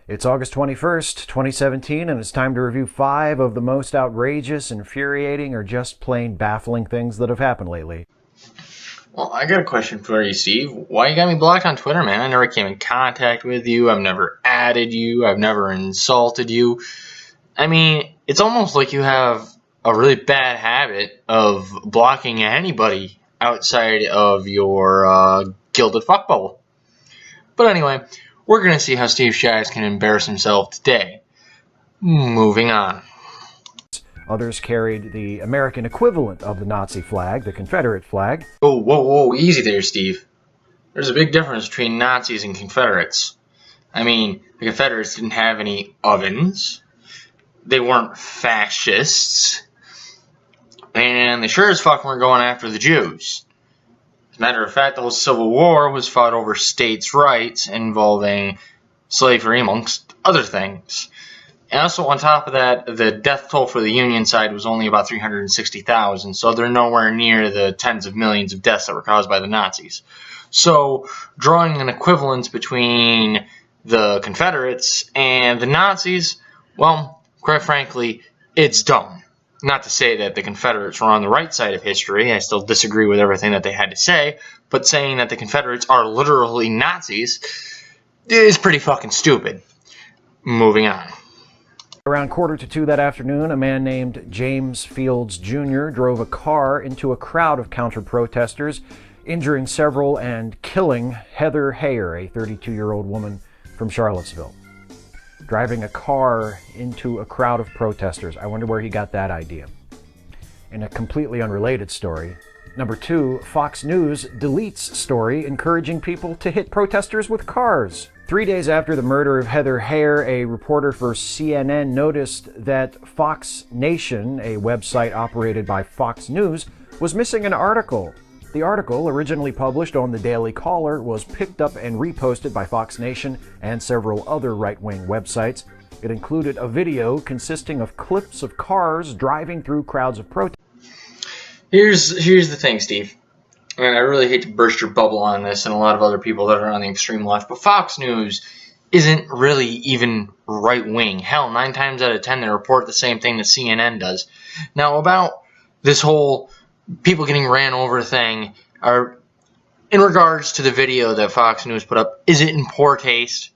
It's August 21st, 2017, and it's time to review 5 of the most outrageous, infuriating, or just plain baffling things that have happened lately. Well, I got a question for you, Steve. Why you got me blocked on Twitter, man? I never came in contact with you. I've never added you. I've never insulted you. I mean, it's almost like you have a really bad habit of blocking anybody outside of your gilded fuck bubble. But anyway, we're going to see how Steve Shives can embarrass himself today. Moving on. Others carried the American equivalent of the Nazi flag, the Confederate flag. Oh, whoa, easy there, Steve. There's a big difference between Nazis and Confederates. I mean, the Confederates didn't have any ovens. They weren't fascists. And they sure as fuck weren't going after the Jews. As a matter of fact, the whole Civil War was fought over states' rights involving slavery, amongst other things. And also, on top of that, the death toll for the Union side was only about 360,000, so they're nowhere near the tens of millions of deaths that were caused by the Nazis. So, drawing an equivalence between the Confederates and the Nazis, well, quite frankly, it's dumb. Not to say that the Confederates were on the right side of history. I still disagree with everything that they had to say, but saying that the Confederates are literally Nazis is pretty fucking stupid. Moving on. Around 1:45 that afternoon, a man named James Fields Jr. drove a car into a crowd of counter-protesters, injuring several and killing Heather Heyer, a 32-year-old woman from Charlottesville. Driving a car into a crowd of protesters. I wonder where he got that idea. In a completely unrelated story, number 2, Fox News deletes story encouraging people to hit protesters with cars. 3 days after the murder of Heather Heyer, a reporter for CNN noticed that Fox Nation, a website operated by Fox News, was missing an article. The article, originally published on the Daily Caller, was picked up and reposted by Fox Nation and several other right-wing websites. It included a video consisting of clips of cars driving through crowds of protesters. Here's the thing, Steve. And I really hate to burst your bubble on this and a lot of other people that are on the extreme left, but Fox News isn't really even right-wing. Hell, 9 times out of 10 they report the same thing that CNN does. Now, about this whole people getting ran over thing, or in regards to the video that Fox News put up, is it in poor taste?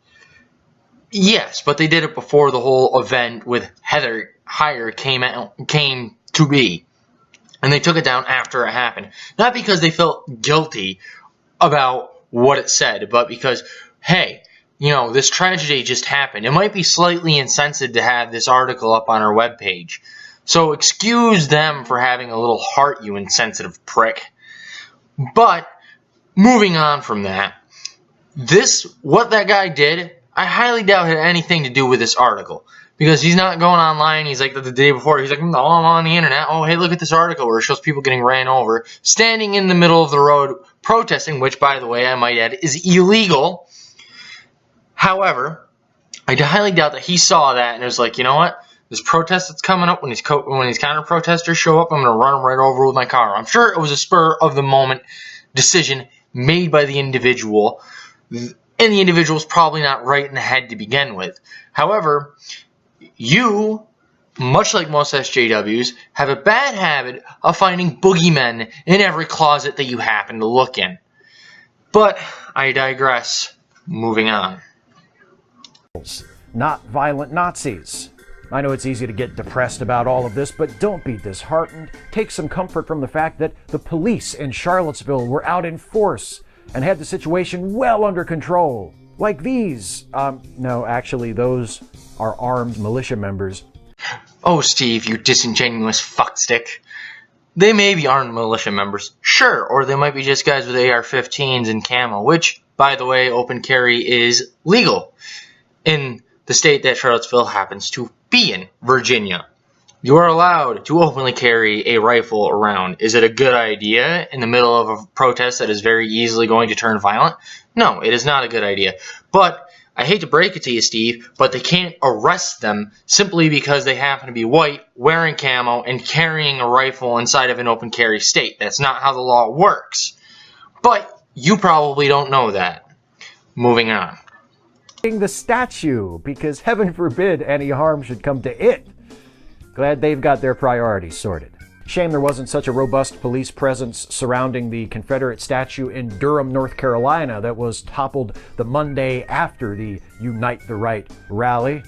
Yes, but they did it before the whole event with Heather Heyer came to be. And they took it down after it happened. Not because they felt guilty about what it said, but because, hey, you know, this tragedy just happened. It might be slightly insensitive to have this article up on our webpage. So excuse them for having a little heart, you insensitive prick. But, moving on from that, what that guy did, I highly doubt had anything to do with this article. Because he's not going online, he's like the day before, he's like, oh, I'm on the internet, oh, hey, look at this article where it shows people getting ran over, standing in the middle of the road protesting, which, by the way, I might add, is illegal. However, I highly doubt that he saw that and was like, you know what, this protest that's coming up, when these counter-protesters show up, I'm going to run them right over with my car. I'm sure it was a spur-of-the-moment decision made by the individual, and the individual's probably not right in the head to begin with. However, you, much like most SJWs, have a bad habit of finding boogeymen in every closet that you happen to look in. But I digress. Moving on. Not violent Nazis. I know it's easy to get depressed about all of this, but don't be disheartened. Take some comfort from the fact that the police in Charlottesville were out in force and had the situation well under control. Like these. No, actually, those are armed militia members. Oh, Steve, you disingenuous fuckstick. They may be armed militia members, sure, or they might be just guys with AR-15s and camo, which, by the way, open carry is legal in the state that Charlottesville happens to be in, Virginia. You are allowed to openly carry a rifle around. Is it a good idea in the middle of a protest that is very easily going to turn violent? No, it is not a good idea. But I hate to break it to you, Steve, but they can't arrest them simply because they happen to be white, wearing camo, and carrying a rifle inside of an open carry state. That's not how the law works. But you probably don't know that. Moving on. The statue, because heaven forbid any harm should come to it. Glad they've got their priorities sorted. Shame there wasn't such a robust police presence surrounding the Confederate statue in Durham, North Carolina that was toppled the Monday after the Unite the Right rally.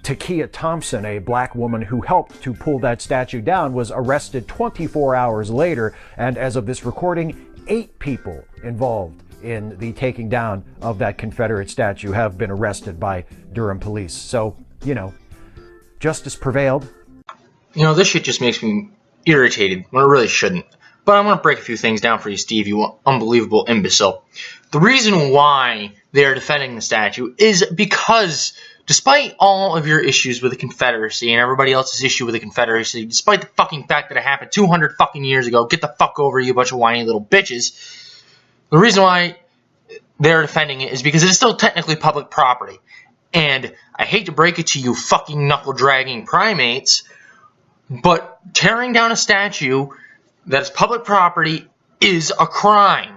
Takia Thompson, a black woman who helped to pull that statue down, was arrested 24 hours later, and as of this recording, 8 people involved in the taking down of that Confederate statue have been arrested by Durham police. So, justice prevailed. This shit just makes me irritated when it really shouldn't. But I'm going to break a few things down for you, Steve, you unbelievable imbecile. The reason why they're defending the statue is because despite all of your issues with the Confederacy and everybody else's issue with the Confederacy, despite the fucking fact that it happened 200 fucking years ago, get the fuck over, you bunch of whiny little bitches. The reason why they're defending it is because it is still technically public property. And I hate to break it to you fucking knuckle-dragging primates, but tearing down a statue that is public property is a crime.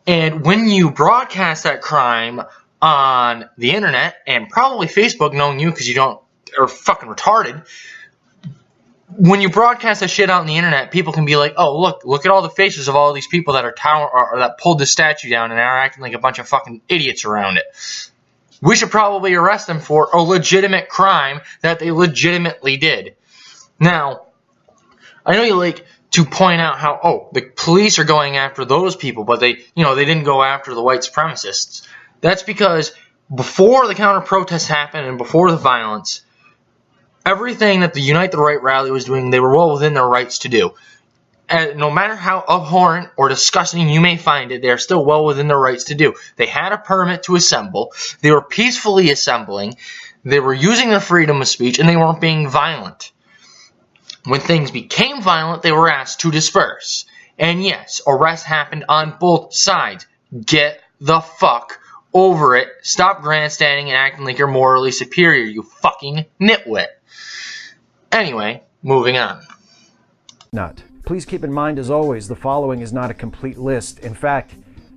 And when you broadcast that crime on the internet, and probably Facebook, knowing you because you are fucking retarded, when you broadcast that shit out on the internet, people can be like, oh, look at all the faces of all these people that that pulled the statue down and are acting like a bunch of fucking idiots around it. We should probably arrest them for a legitimate crime that they legitimately did. Now, I know you like to point out how, the police are going after those people, but they didn't go after the white supremacists. That's because before the counter-protests happened and before the violence, everything that the Unite the Right rally was doing, they were well within their rights to do. And no matter how abhorrent or disgusting you may find it, they are still well within their rights to do. They had a permit to assemble. They were peacefully assembling. They were using their freedom of speech, and they weren't being violent. When things became violent, they were asked to disperse. And yes, arrests happened on both sides. Get the fuck over it. Stop grandstanding and acting like you're morally superior, you fucking nitwit. Anyway, moving on. Please keep in mind, as always, the following is not a complete list. In fact,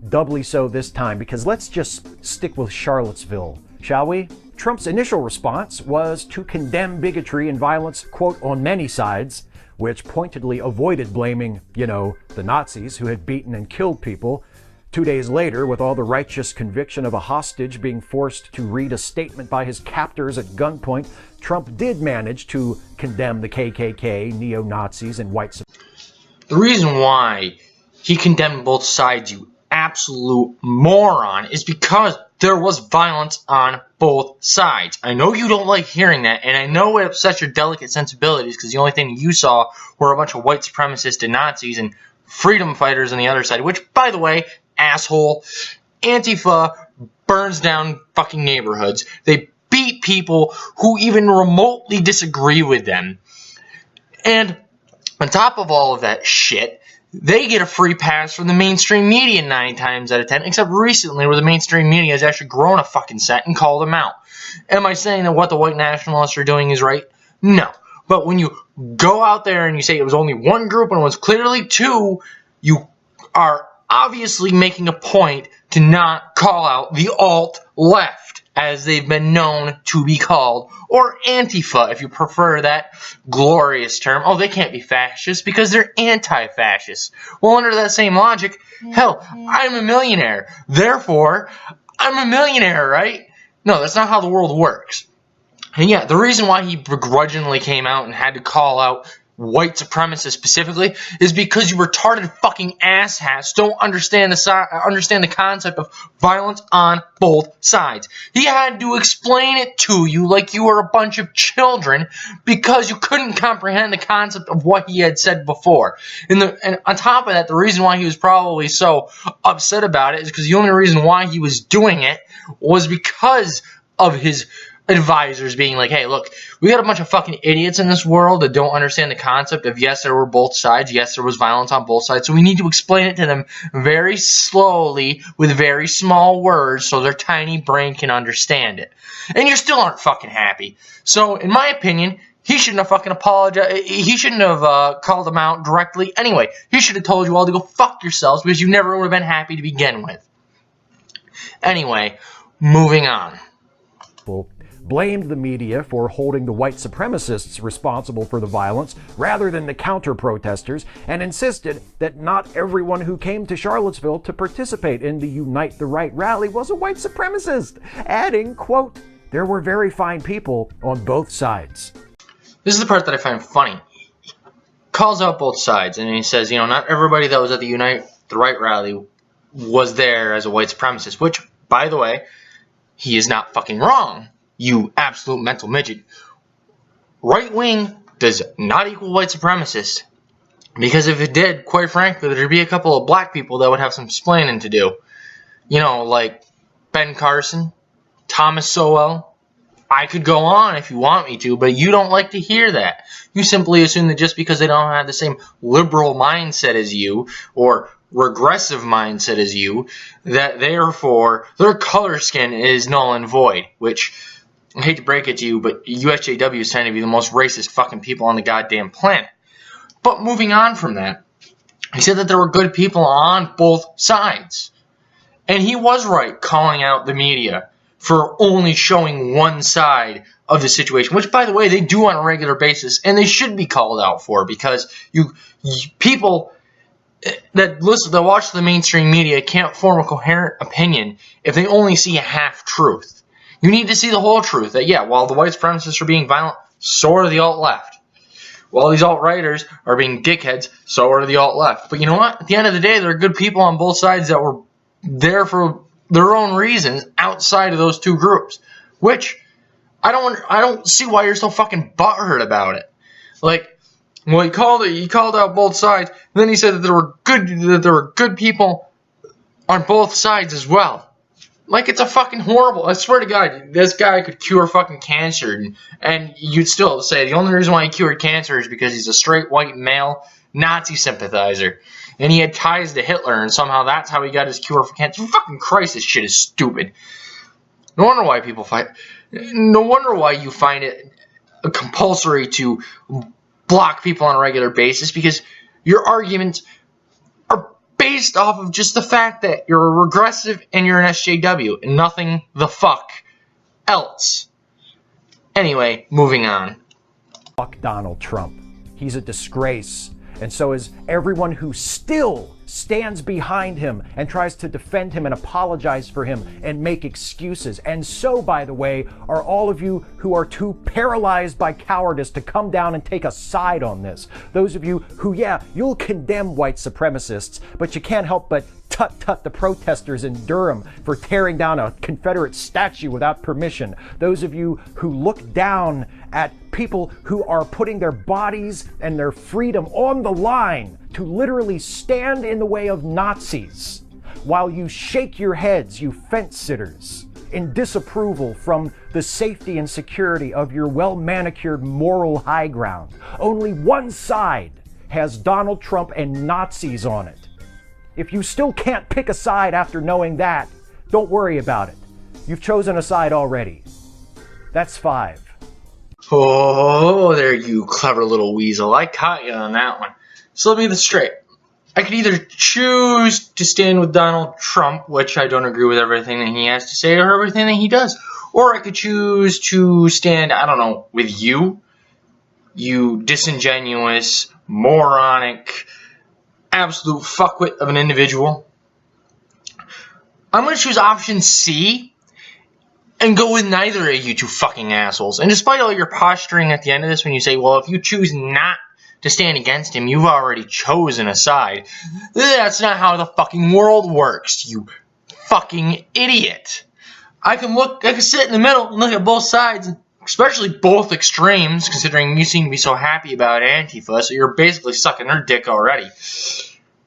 doubly so this time, because let's just stick with Charlottesville, shall we? Trump's initial response was to condemn bigotry and violence, quote, on many sides, which pointedly avoided blaming, the Nazis who had beaten and killed people. 2 days later, with all the righteous conviction of a hostage being forced to read a statement by his captors at gunpoint, Trump did manage to condemn the KKK, neo-Nazis, and white supremacists. The reason why he condemned both sides, you absolute moron, is because there was violence on both sides. I know you don't like hearing that, and I know it upsets your delicate sensibilities because the only thing you saw were a bunch of white supremacists and Nazis and freedom fighters on the other side, which, by the way, asshole, Antifa burns down fucking neighborhoods. They beat people who even remotely disagree with them. And on top of all of that shit, they get a free pass from the mainstream media 9 times out of 10, except recently where the mainstream media has actually grown a fucking set and called them out. Am I saying that what the white nationalists are doing is right? No. But when you go out there and you say it was only one group and it was clearly 2, you are obviously making a point to not call out the alt-left, as they've been known to be called, or Antifa, if you prefer that glorious term. Oh, they can't be fascist because they're anti-fascist. Well, under that same logic, hell, I'm a millionaire. Therefore, I'm a millionaire, right? No, that's not how the world works. And yeah, the reason why he begrudgingly came out and had to call out white supremacists specifically is because you retarded fucking asshats don't understand the concept of violence on both sides. He had to explain it to you like you were a bunch of children because you couldn't comprehend the concept of what he had said before. And on top of that, the reason why he was probably so upset about it is because the only reason why he was doing it was because of his advisors being like, hey, look, we got a bunch of fucking idiots in this world that don't understand the concept of, yes, there were both sides, yes, there was violence on both sides, so we need to explain it to them very slowly with very small words so their tiny brain can understand it. And you still aren't fucking happy. So, in my opinion, he shouldn't have fucking apologized. He shouldn't have called them out directly. Anyway, he should have told you all to go fuck yourselves because you never would have been happy to begin with. Anyway, moving on. blamed the media for holding the white supremacists responsible for the violence rather than the counter-protesters, and insisted that not everyone who came to Charlottesville to participate in the Unite the Right rally was a white supremacist, adding, quote, "There were very fine people on both sides." This is the part that I find funny. He calls out both sides, and he says, not everybody that was at the Unite the Right rally was there as a white supremacist, which, by the way, he is not fucking wrong. You absolute mental midget. Right wing does not equal white supremacist. Because if it did, quite frankly, there'd be a couple of black people that would have some explaining to do. Like Ben Carson, Thomas Sowell. I could go on if you want me to, but you don't like to hear that. You simply assume that just because they don't have the same liberal mindset as you, or regressive mindset as you, that therefore their color skin is null and void, which, I hate to break it to you, but USJW is trying to be the most racist fucking people on the goddamn planet. But moving on from that, he said that there were good people on both sides. And he was right calling out the media for only showing one side of the situation, which, by the way, they do on a regular basis, and they should be called out for, because people that watch the mainstream media can't form a coherent opinion if they only see a half-truth. You need to see the whole truth, that, yeah, while the white supremacists are being violent, so are the alt-left. While these alt-righters are being dickheads, so are the alt-left. But you know what? At the end of the day, there are good people on both sides that were there for their own reasons outside of those two groups. Which, I don't see why you're so fucking butthurt about it. Like, well, he called out both sides, and then he said that there were good people on both sides as well. Like, it's a fucking horrible, I swear to God, this guy could cure fucking cancer, and you'd still say the only reason why he cured cancer is because he's a straight white male Nazi sympathizer, and he had ties to Hitler, and somehow that's how he got his cure for cancer. For fucking Christ, this shit is stupid. No wonder why people fight. No wonder why you find it compulsory to block people on a regular basis, because your arguments are based off of just the fact that you're a regressive and you're an SJW and nothing the fuck else. Anyway, moving on. Fuck Donald Trump. He's a disgrace. And so is everyone who still stands behind him and tries to defend him and apologize for him and make excuses. And so, by the way, are all of you who are too paralyzed by cowardice to come down and take a side on this. Those of you who, yeah, you'll condemn white supremacists, but you can't help but tut the protesters in Durham for tearing down a Confederate statue without permission. Those of you who look down at people who are putting their bodies and their freedom on the line to literally stand in the way of Nazis, while you shake your heads, you fence-sitters, in disapproval from the safety and security of your well-manicured moral high ground. Only one side has Donald Trump and Nazis on it. If you still can't pick a side after knowing that, don't worry about it. You've chosen a side already. That's 5. Oh, there you clever little weasel. I caught you on that one. So let me get this straight. I could either choose to stand with Donald Trump, which I don't agree with everything that he has to say or everything that he does. Or I could choose to stand, I don't know, with you. You disingenuous, moronic, absolute fuckwit of an individual. I'm going to choose option C and go with neither of you two fucking assholes. And despite all your posturing at the end of this when you say, well, if you choose not to stand against him, you've already chosen a side. That's not how the fucking world works, you fucking idiot. I can sit in the middle and look at both sides, especially both extremes, considering you seem to be so happy about Antifa, so you're basically sucking their dick already.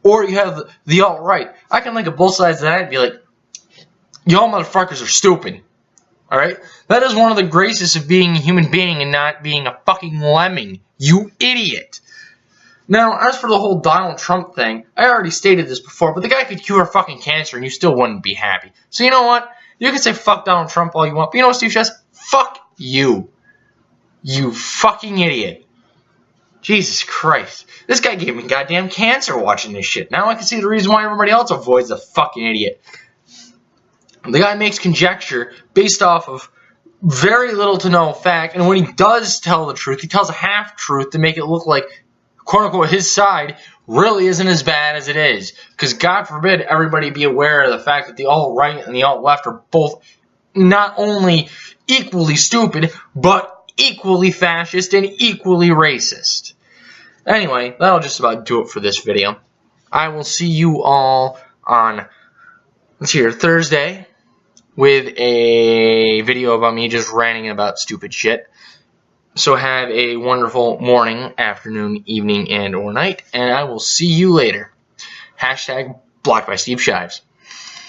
Or you have the alt-right. I can look at both sides of that and be like, y'all motherfuckers are stupid. Alright? That is one of the graces of being a human being and not being a fucking lemming. You idiot. Now, as for the whole Donald Trump thing, I already stated this before, but the guy could cure fucking cancer and you still wouldn't be happy. So you know what? You can say fuck Donald Trump all you want, but you know what, Steve Shives? Fuck you. You fucking idiot. Jesus Christ. This guy gave me goddamn cancer watching this shit. Now I can see the reason why everybody else avoids the fucking idiot. The guy makes conjecture based off of very little to no fact, and when he does tell the truth, he tells a half-truth to make it look like, quote-unquote, his side really isn't as bad as it is. Because God forbid everybody be aware of the fact that the alt-right and the alt-left are both not only equally stupid, but equally fascist and equally racist. Anyway, that'll just about do it for this video. I will see you all on, let's see here, Thursday, with a video about me just ranting about stupid shit. So have a wonderful morning, afternoon, evening, and or night, and I will see you later. Hashtag blocked by Steve Shives.